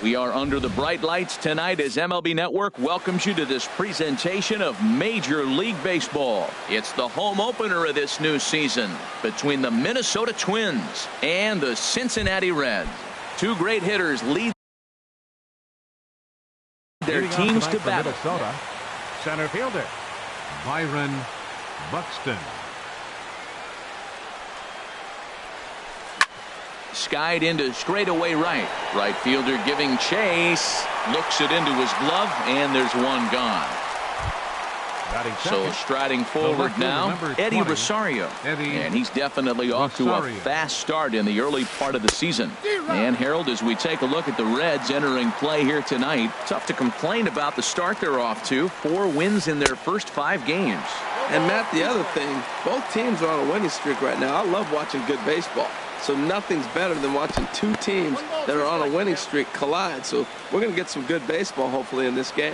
We are under the bright lights tonight as MLB Network welcomes you to this presentation of Major League Baseball. It's the home opener of this new season between the Minnesota Twins and the Cincinnati Reds. Two great hitters lead their teams to battle. Minnesota, center fielder Byron Buxton. Skied into straightaway right. Right fielder giving chase. Looks it into his glove, and there's one gone. So striding forward now, Eddie Rosario. And he's definitely off to a fast start in the early part of the season. And Harold, as we take a look at the Reds entering play here tonight, tough to complain about the start they're off to. 4 wins in their first 5 games. And Matt, the other thing, both teams are on a winning streak right now. I love watching good baseball. So nothing's better than watching two teams that are on a winning streak collide. So we're going to get some good baseball, hopefully, in this game.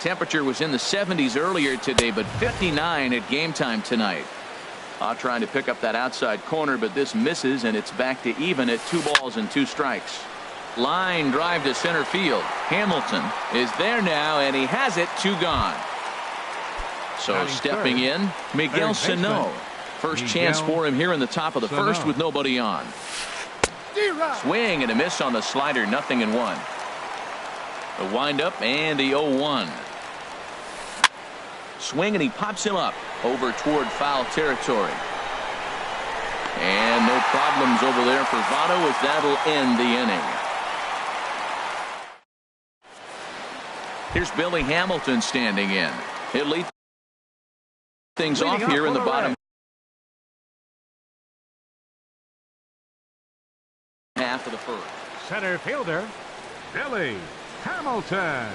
Temperature was in the 70s earlier today, but 59 at game time tonight. Trying to pick up that outside corner, but this misses, and it's back to even at 2 balls and 2 strikes. Line drive to center field. Hamilton is there now, and he has it. 2 gone. So stepping in, Miguel Sano. First chance for him here in the top of the first with nobody on. Swing and a miss on the slider, 0-1. The windup and the 0-1. Swing and he pops him up over toward foul territory. And no problems over there for Votto as that'll end the inning. Here's Billy Hamilton standing in. He'll lead things off here in the bottom half of the first. Center fielder Billy Hamilton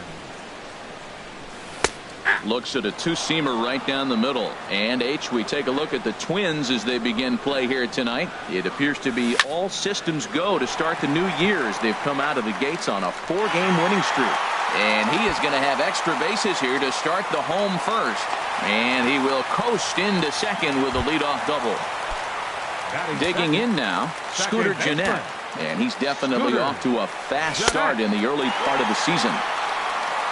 looks at a 2-seamer right down the middle. And we take a look at the Twins as they begin play here tonight. It appears to be all systems go to start the new year as they've come out of the gates on a 4-game winning streak. And he is going to have extra bases here to start the home first. And he will coast into second with a leadoff double. Digging in now, Scooter Gennett. And he's definitely off to a fast start in the early part of the season.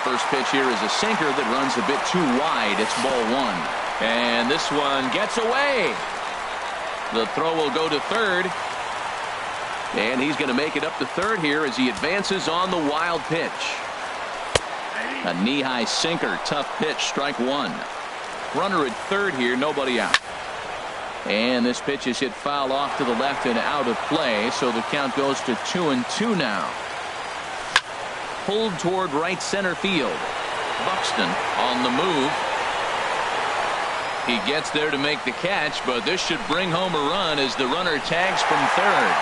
First pitch here is a sinker that runs a bit too wide. It's ball 1. And this one gets away. The throw will go to third. And he's going to make it up to third here as he advances on the wild pitch. A knee-high sinker, tough pitch, strike 1. Runner at third here, nobody out. And this pitch is hit foul off to the left and out of play, so the count goes to 2-2 now. Pulled toward right center field. Buxton on the move. He gets there to make the catch, but this should bring home a run as the runner tags from third.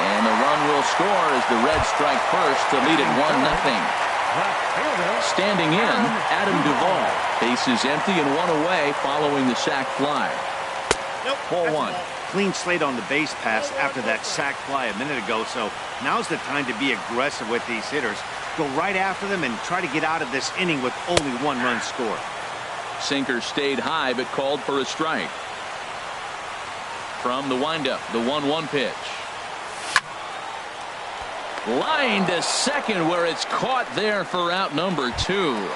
And the run will score as the Reds strike first to lead it 1-0. Standing in, Adam Duvall. Bases empty and 1 away following the sac fly. Ball 1. Clean slate on the base pass after that sac fly a minute ago, so now's the time to be aggressive with these hitters. Go right after them and try to get out of this inning with only 1 run scored. Sinker stayed high but called for a strike. From the windup, the 1-1 pitch. Line to second where it's caught there for out number 2.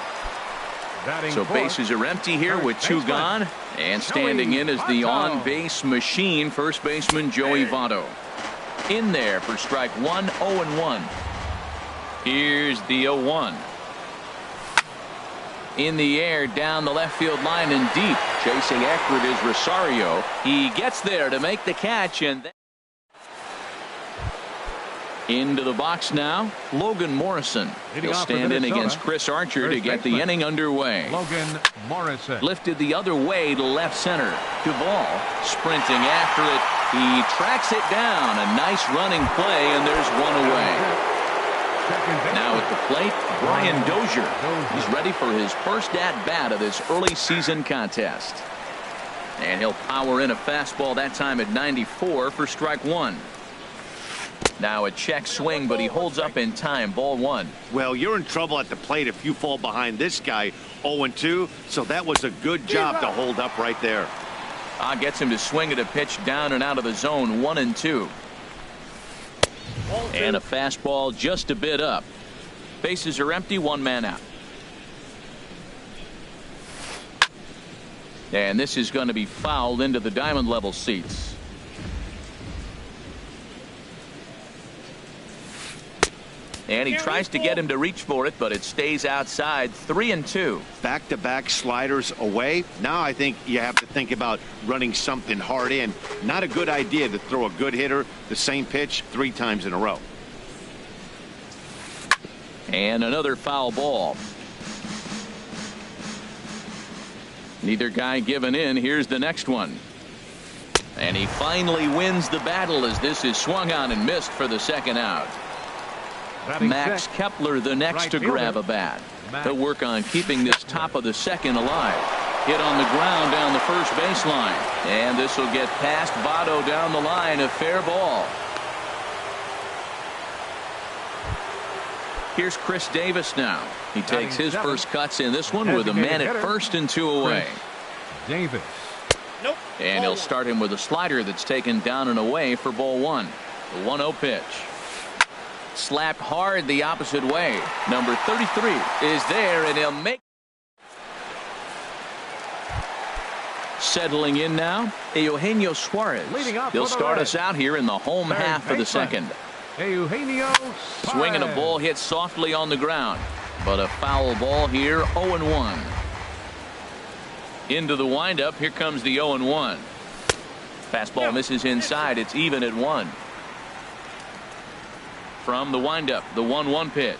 So bases are empty here with 2 gone. And standing in is the on-base machine, first baseman Joey Votto. In there for strike 1, 0-1. Here's the 0-1. In the air down the left field line and deep. Chasing Eckert is Rosario. He gets there to make the catch, and then into the box now, Logan Morrison. He'll stand in against Chris Archer to get the inning underway. Logan Morrison lifted the other way to left center. Duvall sprinting after it. He tracks it down. A nice running play, and there's 1 away. Now at the plate, Brian Dozier. He's ready for his first at-bat of this early season contest. And he'll power in a fastball that time at 94 for strike 1. Now a check swing, but he holds up in time. Ball 1. Well, you're in trouble at the plate if you fall behind this guy. 0-2, so that was a good job to hold up right there. Gets him to swing at a pitch down and out of the zone. 1-2. And a fastball just a bit up. Bases are empty, one man out. And this is going to be fouled into the diamond level seats. And he tries to get him to reach for it, but it stays outside. 3-2. Back-to-back sliders away. Now I think you have to think about running something hard in. Not a good idea to throw a good hitter the same pitch 3 times in a row. And another foul ball. Neither guy giving in. Here's the next one. And he finally wins the battle as this is swung on and missed for the second out. Max Kepler the next to grab a bat. They'll work on keeping this top of the second alive. Hit on the ground down the first baseline. And this will get past Votto down the line. A fair ball. Here's Chris Davis now. He takes his first cuts in this one with a man at first and 2 away. Davis. Nope. And he'll start him with a slider that's taken down and away for ball 1. The 1-0 pitch. Slapped hard the opposite way. Number 33 is there, and he'll make. Settling in now, Eugenio Suarez. He'll start us out here in the home half of the second. Eugenio Suarez. Swinging a ball hit softly on the ground, but a foul ball here. 0-1. Into the windup. Here comes the 0-1. Fastball misses inside. It's even at 1. From the windup, the 1-1 pitch.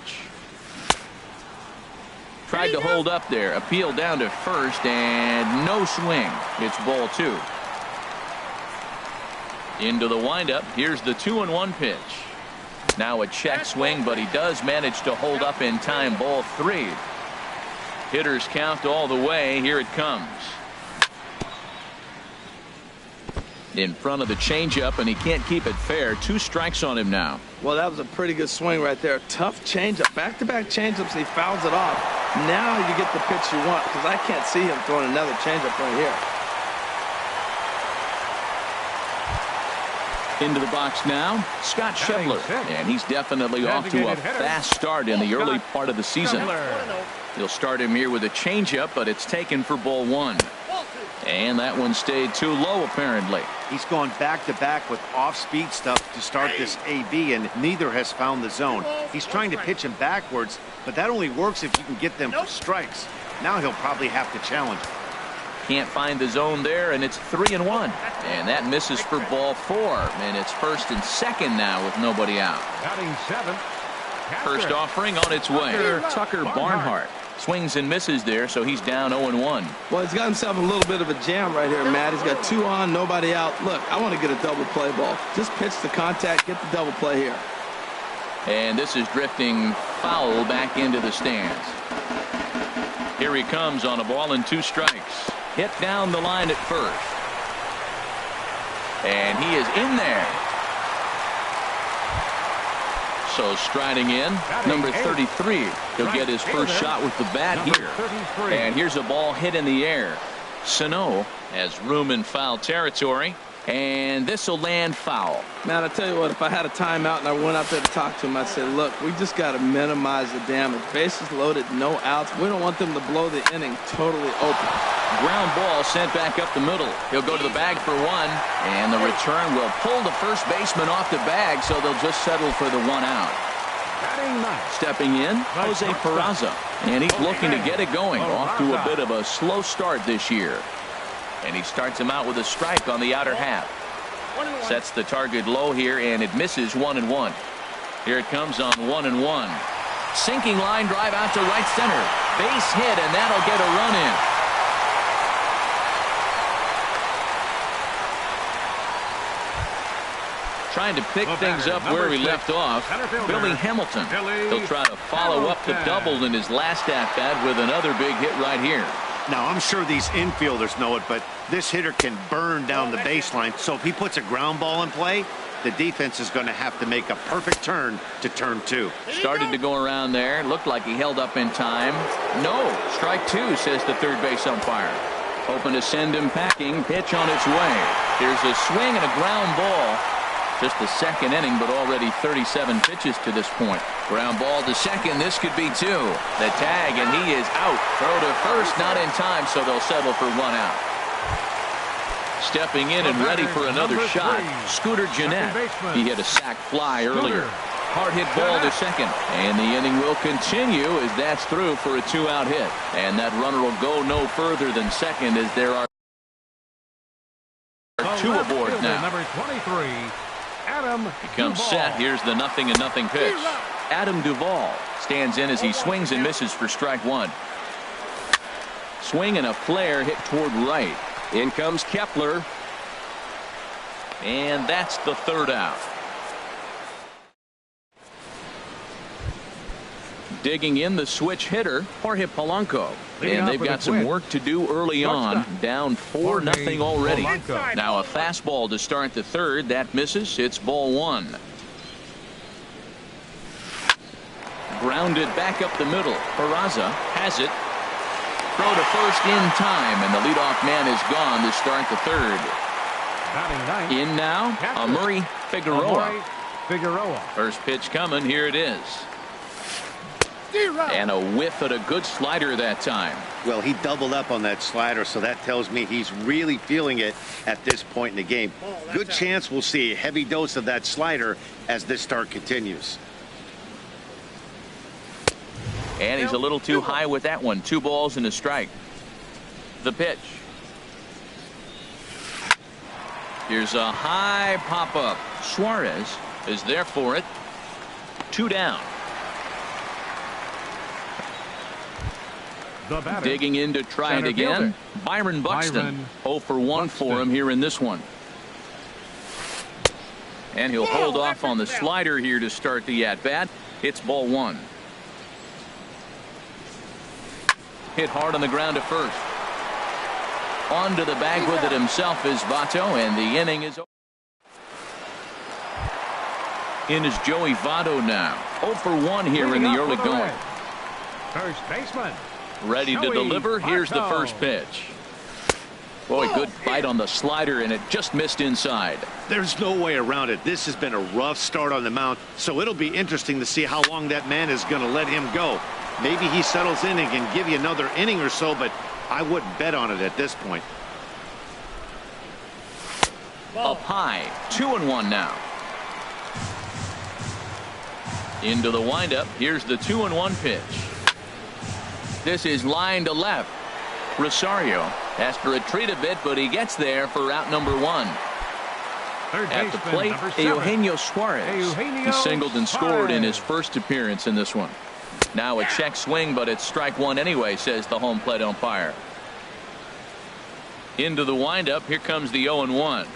Tried to hold up there. Appeal down to first, and no swing. It's ball 2. Into the windup. Here's the 2-1 pitch. Now a check swing, but he does manage to hold up in time. Ball 3. Hitters count all the way. Here it comes. In front of the changeup, and he can't keep it fair. 2 strikes on him now. Well, that was a pretty good swing right there. Tough changeup. Back-to-back changeups, and he fouls it off. Now you get the pitch you want, because I can't see him throwing another changeup right here. Into the box now, Scott Schebler. And he's definitely off to a fast start in the early part of the season. He'll start him here with a changeup, but it's taken for ball 1. And that one stayed too low, apparently. He's gone back-to-back with off-speed stuff to start this AB, and neither has found the zone. He's trying to pitch him backwards, but that only works if you can get them for strikes. Now he'll probably have to challenge. Can't find the zone there, and it's 3-1. And that misses for ball 4. And it's first and second now with nobody out. Batting 7. First offering on its way. Tucker Barnhart. Swings and misses there, so he's down 0-1. Well, he's got himself a little bit of a jam right here, Matt. He's got 2 on, nobody out. Look, I want to get a double play ball. Just pitch the contact, get the double play here. And this is drifting foul back into the stands. Here he comes on a ball and 2 strikes. Hit down the line at first. And he is in there. So striding in, number 33. He'll get his first shot with the bat here. And here's a ball hit in the air. Sano has room in foul territory. And this will land foul. Man, I tell you what, if I had a timeout and I went out there to talk to him, I'd say, look, we just got to minimize the damage. Bases loaded, no outs. We don't want them to blow the inning totally open. Ground ball sent back up the middle. He'll go to the bag for 1. And the return will pull the first baseman off the bag, so they'll just settle for the 1 out. Stepping in, Jose Peraza. And he's looking to get it going. Off to a bit of a slow start this year. And he starts him out with a strike on the outer half. Sets the target low here, and it misses 1-1. Here it comes on 1-1. Sinking line drive out to right center. Base hit, and that'll get a run in. Trying to pick things up where we left off. Billy Hamilton. He'll try to follow up the double in his last at-bat with another big hit right here. Now, I'm sure these infielders know it, but this hitter can burn down the baseline. So if he puts a ground ball in play, the defense is going to have to make a perfect turn to turn 2. Started to go around there. Looked like he held up in time. No. Strike 2, says the third base umpire. Hoping to send him packing. Pitch on its way. Here's a swing and a ground ball. Just the second inning, but already 37 pitches to this point. Ground ball to second. This could be two. The tag, and he is out. Throw to first, not in time, so they'll settle for one out. Stepping in and ready for another shot, Scooter Gennett. He hit a sac fly earlier. Hard hit ball to second. And the inning will continue as that's through for a 2-out hit. And that runner will go no further than second as there are two aboard now. Number 23, Adam Becomes Duvall. set. Here's the 0-0 pitch. Adam Duvall stands in as he swings and misses for strike one. Swing and a flare hit toward right. In comes Kepler. And that's the third out. Digging in the switch hitter, Jorge Polanco. And they've got some work to do early on. Down 4-0 already. Now a fastball to start the third. That misses. It's ball one. Grounded back up the middle. Peraza has it. Throw to first in time, and the leadoff man is gone to start the third. In now, Amuri Figueroa. First pitch coming. Here it is. And a whiff at a good slider that time. Well, he doubled up on that slider, so that tells me he's really feeling it at this point in the game. Good chance we'll see a heavy dose of that slider as this start continues. And he's a little too high with that one. 2 balls and a strike. The pitch. Here's a high pop-up. Suarez is there for it. 2 down. Digging in to try it again. Byron Buxton. 0 for 1 for him here in this one. And he'll hold off on the slider here to start the at-bat. It's ball one. Hit hard on the ground to first. Onto the bag with it himself is Votto, and the inning is over. In is Joey Votto now. 0 for 1 here in the early going. First baseman. Ready to deliver. Here's the first pitch. Boy, good bite on the slider, and it just missed inside. There's no way around it. This has been a rough start on the mound, so it'll be interesting to see how long that man is going to let him go. Maybe he settles in and can give you another inning or so, but I wouldn't bet on it at this point. Up high, 2-1 now. Into the windup. Here's the 2-1 pitch. This is line to left. Rosario has to retreat a bit, but he gets there for out number 1. At the plate, Eugenio Suarez. He singled and scored in his first appearance in this one. Now a check swing, but it's strike one anyway, says the home plate umpire. Into the windup. Here comes the 0-1.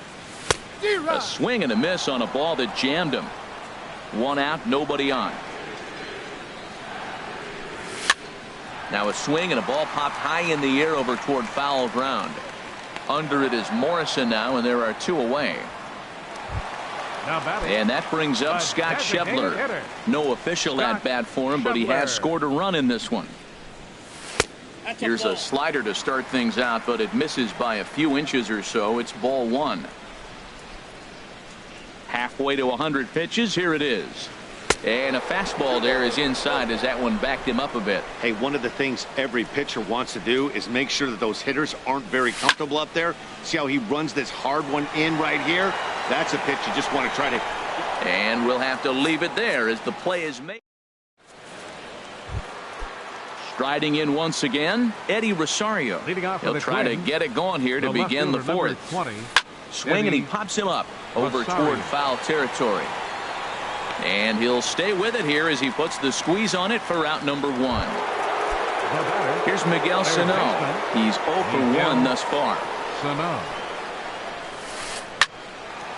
A swing and a miss on a ball that jammed him. 1 out, nobody on. Now a swing and a ball popped high in the air over toward foul ground. Under it is Morrison now, and there are 2 away. And that brings up Scott Schebler. No official at bat for him, but he has scored a run in this one. Here's a slider to start things out, but it misses by a few inches or so. It's ball one. Halfway to 100 pitches. Here it is. And a fastball there is inside as that one backed him up a bit. Hey, one of the things every pitcher wants to do is make sure that those hitters aren't very comfortable up there. See how he runs this hard one in right here? That's a pitch you just want to try to. And we'll have to leave it there as the play is made. Striding in once again, Eddie Rosario. He'll try to get it going here to begin the fourth. Swing and he pops him up over toward foul territory. And he'll stay with it here as he puts the squeeze on it for out number 1. Here's Miguel Sano. He's 0 for 1 thus far.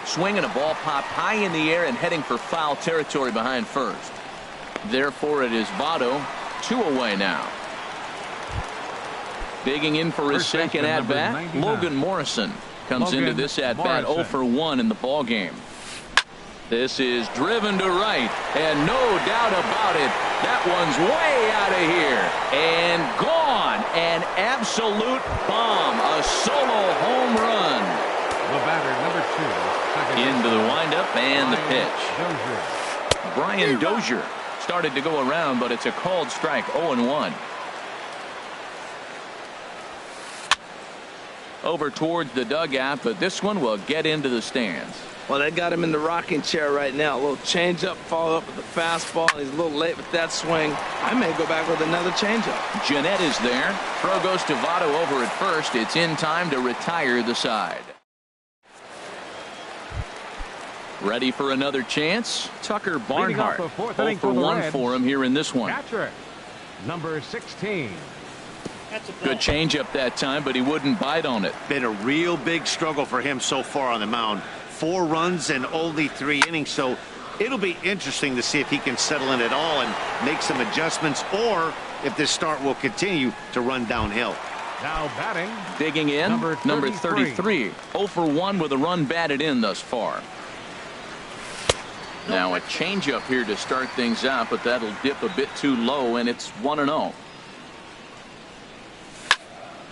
Swing and a ball popped high in the air and heading for foul territory behind first. Therefore it is Votto. 2 away now. Digging in for his second at bat, Logan Morrison comes into this at bat 0 for 1 in the ball game. This is driven to right, and no doubt about it, that one's way out of here and gone. An absolute bomb, a solo home run. The batter, number 2. Into the windup and the pitch. Dozier. Brian Dozier started to go around, but it's a called strike. 0-1. Over towards the dugout, but this one will get into the stands. Well, they got him in the rocking chair right now. A little changeup, follow up with the fastball. He's a little late with that swing. I may go back with another changeup. Jeanette is there. Throw goes to Votto over at first. It's in time to retire the side. Ready for another chance? Tucker Barnhart. 0 for 1 for him here in this one. Catcher, number 16. Good changeup that time, but he wouldn't bite on it. Been a real big struggle for him so far on the mound. 4 runs in only 3 innings, so it'll be interesting to see if he can settle in at all and make some adjustments, or if this start will continue to run downhill. Now batting. Digging in, number 33. 0 for 1 with a run batted in thus far. Now a changeup here to start things out, but that'll dip a bit too low, and it's 1-0.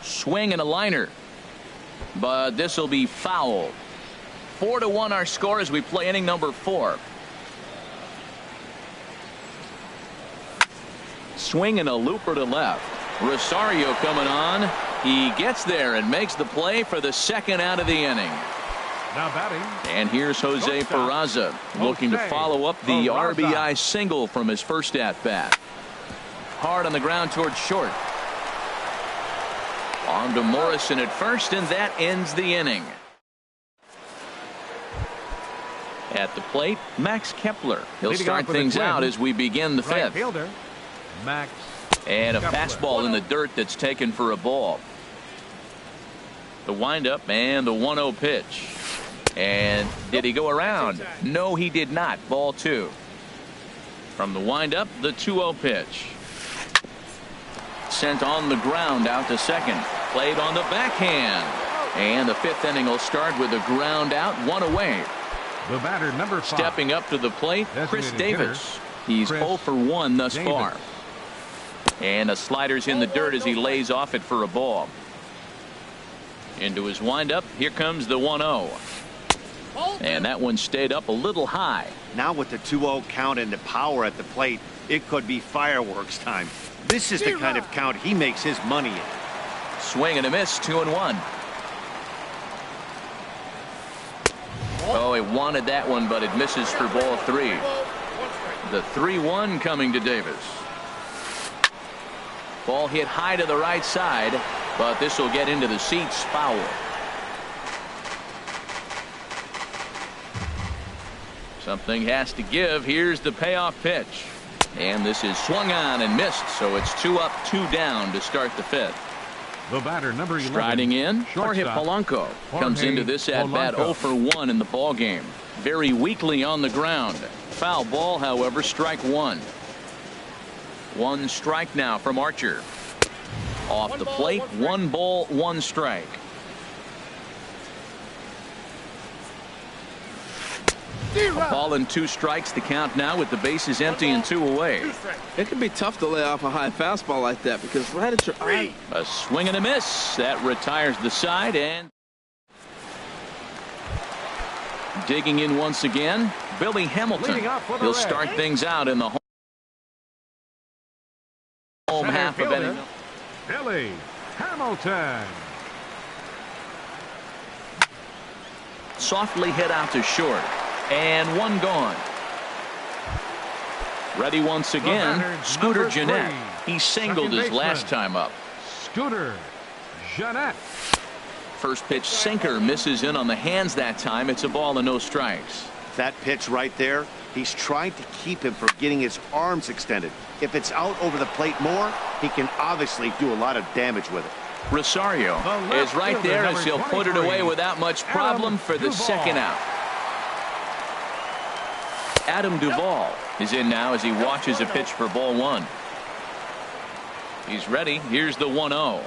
Swing and a liner, but this will be foul. 4-1 our score as we play inning number 4. Swing and a looper to left. Rosario coming on. He gets there and makes the play for the second out of the inning. Now batting. And here's Jose Peraza looking to follow up the RBI single from his first at bat. Hard on the ground towards short. On to Morrison at first, and that ends the inning. At the plate, Max Kepler. He'll start things out as we begin the 5th. Right fielder, Max And a Kepler. fastball in the dirt that's taken for a ball. The windup and the 1-0 pitch. And did he go around? No, he did not. Ball 2. From the windup, the 2-0 pitch. Sent on the ground out to second. Played on the backhand. And the 5th inning will start with a ground out, 1 away. The batter, number 5. Stepping up to the plate, Chris Designated Davis. He's Chris 0 for 1 thus Davis. far. And a slider's in the dirt as he lays off it for a ball. Into his windup. Here comes the 1-0. And that one stayed up a little high. Now with the 2-0 count and the power at the plate, it could be fireworks time. This is the kind of count he makes his money in. Swing and a miss, 2-1. Oh, he wanted that one, but it misses for ball 3. The 3-1 coming to Davis. Ball hit high to the right side, but this will get into the seats, foul. Something has to give. Here's the payoff pitch. And this is swung on and missed, so it's 2 up, 2 down to start the 5th. The batter, number 11. Striding in, Jorge Polanco comes into this at-bat 0 for 1 in the ball game. Very weakly on the ground. Foul ball, however, strike 1. 1 strike now from Archer. Off the plate, 1 ball, 1 strike. A ball and 2 strikes the count now with the bases empty and 2 away. It can be tough to lay off a high fastball like that because right at your eye. A swing and a miss. That retires the side, and digging in once again, Billy Hamilton. He'll start things out in the home half of inning. Billy Hamilton. Softly hit out to short. And 1 gone. Ready once again, Scooter Jeanette. He singled his last time up. Scooter Jeanette. First pitch sinker misses in on the hands that time. It's a ball and no strikes. That pitch right there, he's trying to keep him from getting his arms extended. If it's out over the plate more, he can obviously do a lot of damage with it. Rosario is right there as he'll put it away without much problem for the second out. Adam Duvall is in now as he watches a pitch for ball 1. He's ready. Here's the 1-0.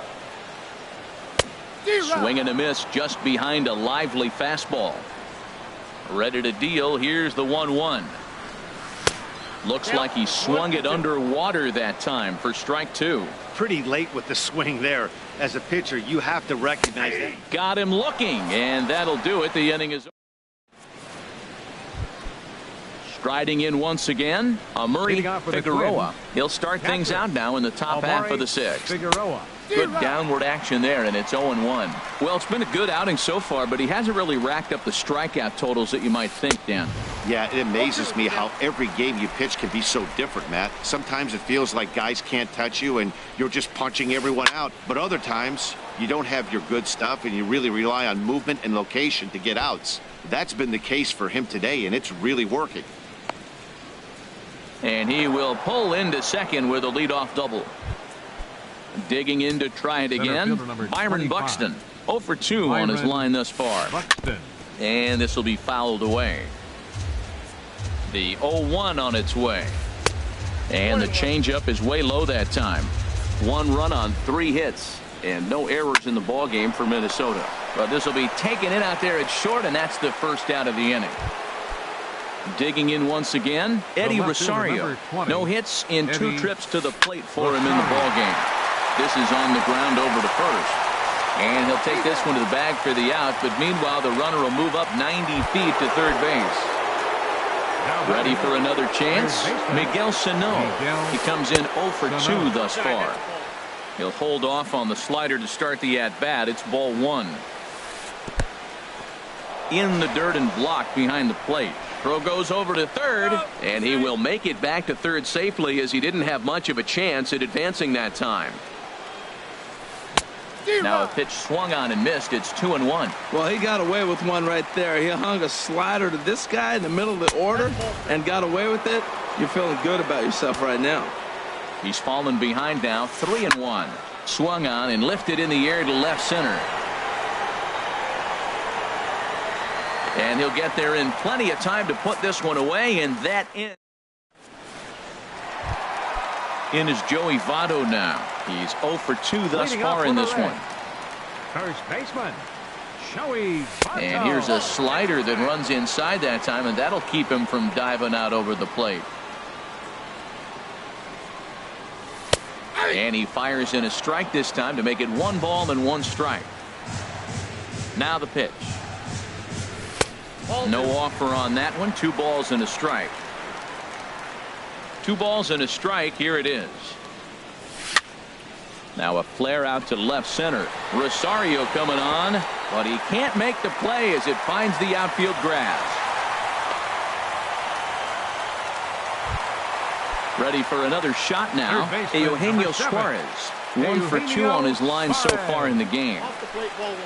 Swing and a miss just behind a lively fastball. Ready to deal. Here's the 1-1. Looks like he swung it underwater that time for strike 2. Pretty late with the swing there. As a pitcher, you have to recognize that. Got him looking, and that'll do it. The inning is over. Striding in once again, Murray Figueroa. He'll start things out now in the top half of the sixth. Figueroa. Good downward action there, and it's 0-1. Well, it's been a good outing so far, but he hasn't really racked up the strikeout totals that you might think, Dan. Yeah, it amazes me how every game you pitch can be so different, Matt. Sometimes it feels like guys can't touch you and you're just punching everyone out. But other times, you don't have your good stuff and you really rely on movement and location to get outs. That's been the case for him today, and it's really working. And he will pull into second with a leadoff double. Digging in to try it again, Byron Buxton. 0 for 2 on his line thus far. Buxton. And this will be fouled away. The 0-1 on its way. And the changeup is way low that time. 1 run on 3 hits. And no errors in the ball game for Minnesota. But this will be taken in out there at short, and that's the first out of the inning. Digging in once again, Eddie Rosario. No hits in 2 trips to the plate for him in the ball game. This is on the ground over to first. And he'll take this one to the bag for the out, but meanwhile the runner will move up 90 feet to third base. Ready for another chance? Miguel Sano. He comes in 0 for 2 thus far. He'll hold off on the slider to start the at-bat. It's ball 1. In the dirt and blocked behind the plate. Throw goes over to third, and he will make it back to third safely, as he didn't have much of a chance at advancing that time. Now a pitch swung on and missed. It's 2-1. Well, he got away with one right there. He hung a slider to this guy in the middle of the order and got away with it. You're feeling good about yourself right now. He's fallen behind now. 3-1. Swung on and lifted in the air to left center. And he'll get there in plenty of time to put this one away, and that in is Joey Votto now. He's 0 for 2 thus far in this one. First baseman, Joey Votto. And here's a slider that runs inside that time, and that'll keep him from diving out over the plate. And he fires in a strike this time to make it 1 ball and 1 strike. Now the pitch. No offer on that one. 2 balls and a strike. 2 balls and a strike. Here it is. Now a flare out to left center. Rosario coming on, but he can't make the play as it finds the outfield grass. Ready for another shot now. Eugenio Suarez. 1 for 2 on his line so far in the game.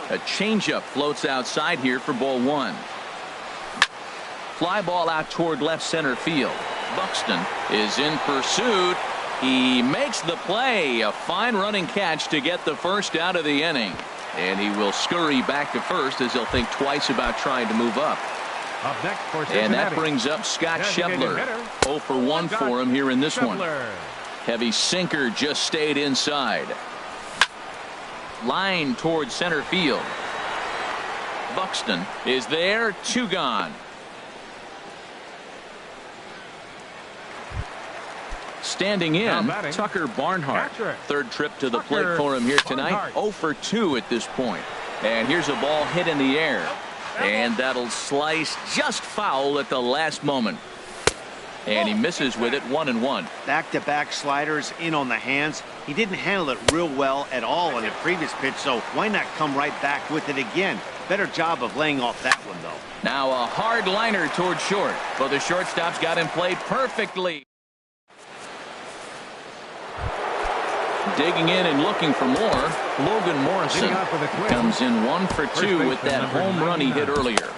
A changeup floats outside here for ball 1. Fly ball out toward left center field. Buxton is in pursuit. He makes the play. A fine running catch to get the first out of the inning. And he will scurry back to first as he'll think twice about trying to move up. Up next for Cincinnati. And that brings up Scott Scheffler. 0 for 1 for him here in this one. Heavy sinker just stayed inside. Line towards center field. Buxton is there. 2 gone. Standing in, Tucker Barnhart. Third trip to the plate for him here tonight. 0 for 2 at this point. And here's a ball hit in the air. And that'll slice just foul at the last moment. And he misses with it. 1-1. Back-to-back sliders in on the hands. He didn't handle it real well at all on the previous pitch, so why not come right back with it again? Better job of laying off that one, though. Now a hard liner towards short. But the shortstop's got him played perfectly. Digging in and looking for more, Logan Morrison comes in 1 for 2 with that home run he hit earlier.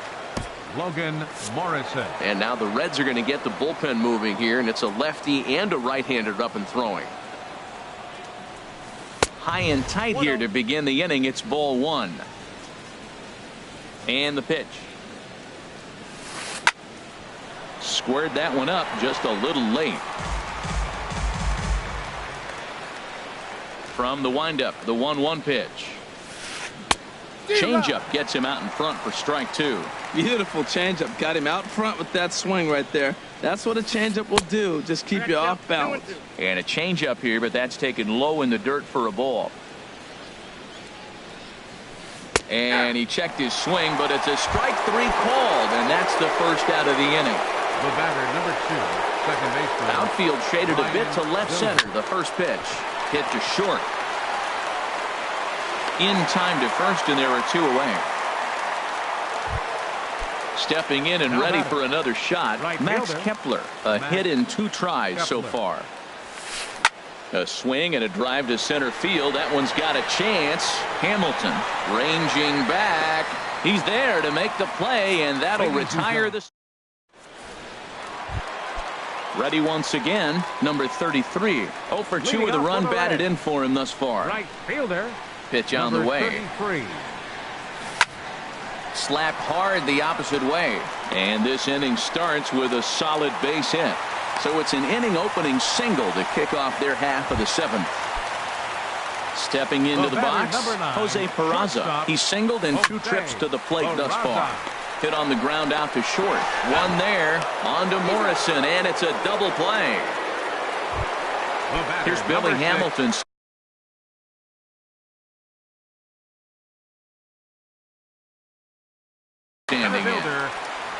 Logan Morrison. And now the Reds are going to get the bullpen moving here, and it's a lefty and a right-hander up and throwing. High and tight here to begin the inning. It's ball 1. And the pitch. Squared that one up just a little late. From the windup, the 1-1 pitch. Changeup gets him out in front for strike 2. Beautiful changeup. Got him out front with that swing right there. That's what a changeup will do. Just keep you off balance. And a changeup here, but that's taken low in the dirt for a ball. And he checked his swing, but it's a strike 3 called, and that's the first out of the inning. The batter, number 2, second baseman. Outfield shaded a bit to left center. The first pitch hit to short. In time to first, and there are 2 away. Stepping in and ready for another shot, Max Kepler. A hit in 2 tries so far. A swing and a drive to center field. That one's got a chance. Hamilton ranging back. He's there to make the play, and that'll retire the. Ready once again, number 33. 0 for 2 with a run batted in for him thus far. Right fielder. Pitch on the way. 33. Slapped hard the opposite way. And this inning starts with a solid base hit. So it's an inning opening single to kick off their half of the 7th. Stepping into the box, Jose Peraza. He singled in 2 trips to the plate thus far. Hit on the ground out to short. One there, on to Morrison, and it's a double play. Here's Billy Hamilton. Standing in.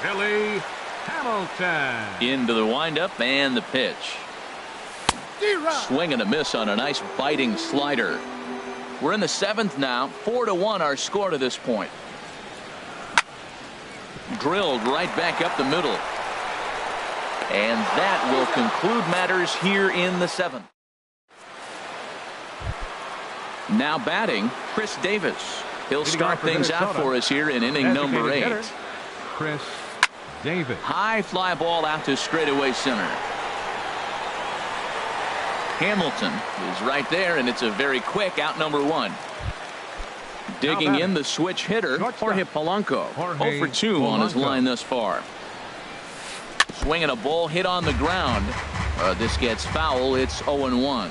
Billy Hamilton. Into the windup and the pitch. Swing and a miss on a nice biting slider. We're in the 7th now. 4-1 our score to this point. Drilled right back up the middle. And that will conclude matters here in the 7th. Now batting, Chris Davis. He'll start things out for us here in inning number 8. Chris Davis. High fly ball out to straightaway center. Hamilton is right there, and it's a very quick out number 1. Digging in the switch hitter, Jorge Polanco. 0 for 2 on his line thus far. Swinging a ball hit on the ground. This gets foul. It's 0-1.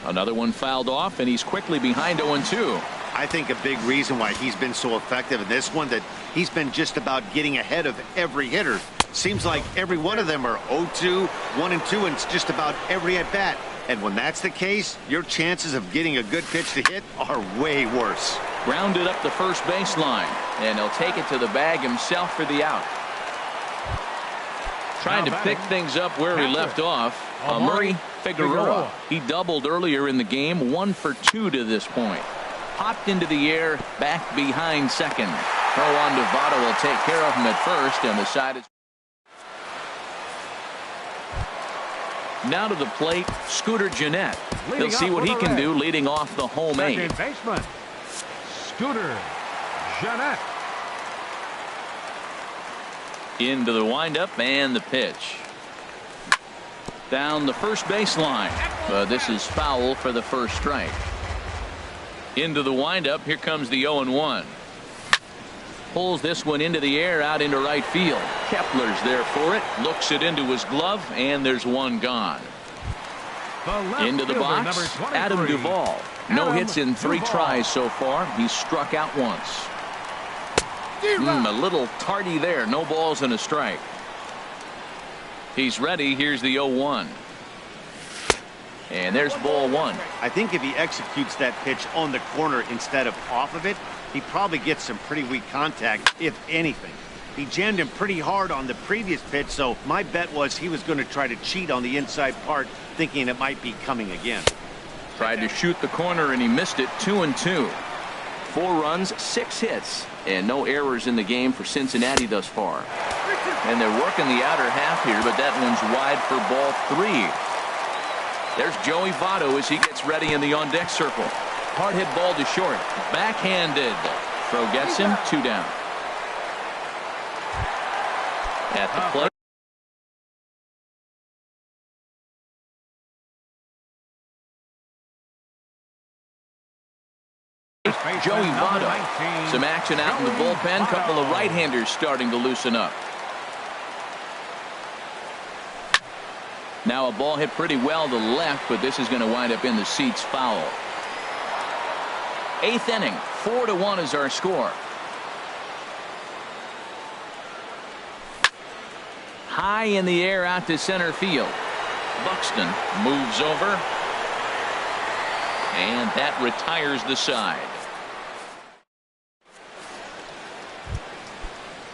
Another one fouled off, and he's quickly behind 0-2. I think a big reason why he's been so effective in this one, that he's been just about getting ahead of every hitter. Seems like every one of them are 0-2, 1-2, and it's just about every at bat. And when that's the case, your chances of getting a good pitch to hit are way worse. Grounded up the first baseline, and he'll take it to the bag himself for the out. Trying to pick things up where he left off. Murray Figueroa. He doubled earlier in the game. 1 for 2 to this point. Popped into the air, back behind second. Throw on to Votto will take care of him at first, and the side is. Now to the plate, Scooter Gennett. He'll see what he can do leading off the home 8. Second baseman, Scooter Gennett. Into the windup and the pitch. Down the first baseline. This is foul for the first strike. Into the windup. Here comes the 0-1. Pulls this one into the air out into right field. Kepler's there for it. Looks it into his glove, and there's one gone. Into the box, Adam Duvall. No hits in 3 tries so far. He's struck out once. A little tardy there. No balls and a strike. He's ready. Here's the 0-1. And there's ball 1. I think if he executes that pitch on the corner instead of off of it, he probably gets some pretty weak contact, if anything. He jammed him pretty hard on the previous pitch, so my bet was he was going to try to cheat on the inside part, thinking it might be coming again. Tried to shoot the corner, and he missed it. 2-2. 4 runs, 6 hits, and no errors in the game for Cincinnati thus far. And they're working the outer half here, but that one's wide for ball 3. There's Joey Votto as he gets ready in the on-deck circle. Hard hit ball to short. Backhanded. Throw gets him. 2 down. At the plate. Joey Votto. Some action out in the bullpen. Couple of right-handers starting to loosen up. Now a ball hit pretty well to the left, but this is going to wind up in the seats foul. 8th inning, 4-1 is our score. High in the air out to center field. Buxton moves over. And that retires the side.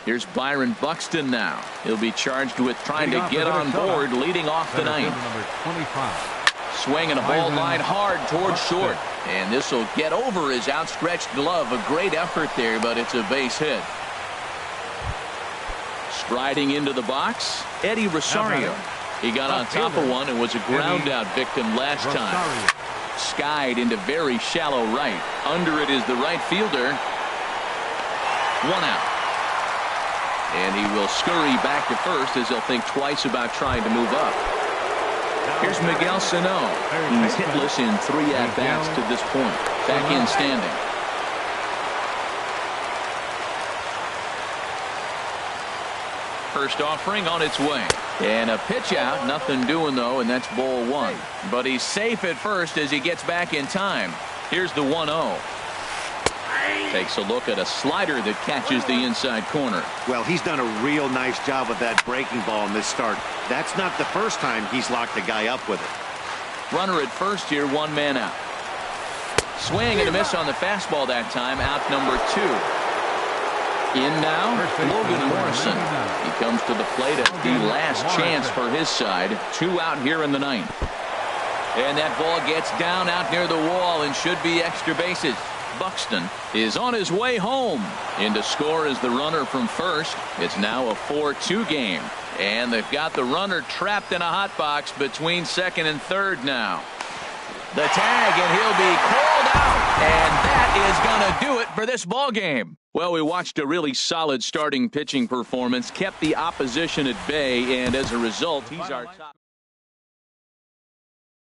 Here's Byron Buxton now. He'll be charged with trying to get on board, leading off the ninth. Number 25. Swinging a ball line hard towards short. And this will get over his outstretched glove. A great effort there, but it's a base hit. Striding into the box, Eddie Rosario. He got on top of one and was a ground out victim last time. Skied into very shallow right. Under it is the right fielder. One out. And he will scurry back to first as he'll think twice about trying to move up. Here's Miguel Sano. He's hitless in 3 at-bats to this point. Back in standing. First offering on its way. And a pitch out. Nothing doing, though, and that's ball 1. But he's safe at first as he gets back in time. Here's the 1-0. Takes a look at a slider that catches the inside corner. Well, he's done a real nice job with that breaking ball in this start. That's not the first time he's locked the guy up with it. Runner at first here, 1 man out. Swing and a miss on the fastball that time. Out number 2. In now, Logan Morrison. He comes to the plate at the last chance for his side. 2 out here in the 9th. And that ball gets down out near the wall and should be extra bases. Buxton is on his way home. In to score is the runner from first. It's now a 4-2 game. And they've got the runner trapped in a hot box between second and third now. The tag, and he'll be called out. And that is going to do it for this ball game. Well, we watched a really solid starting pitching performance, kept the opposition at bay, and as a result, he's our top.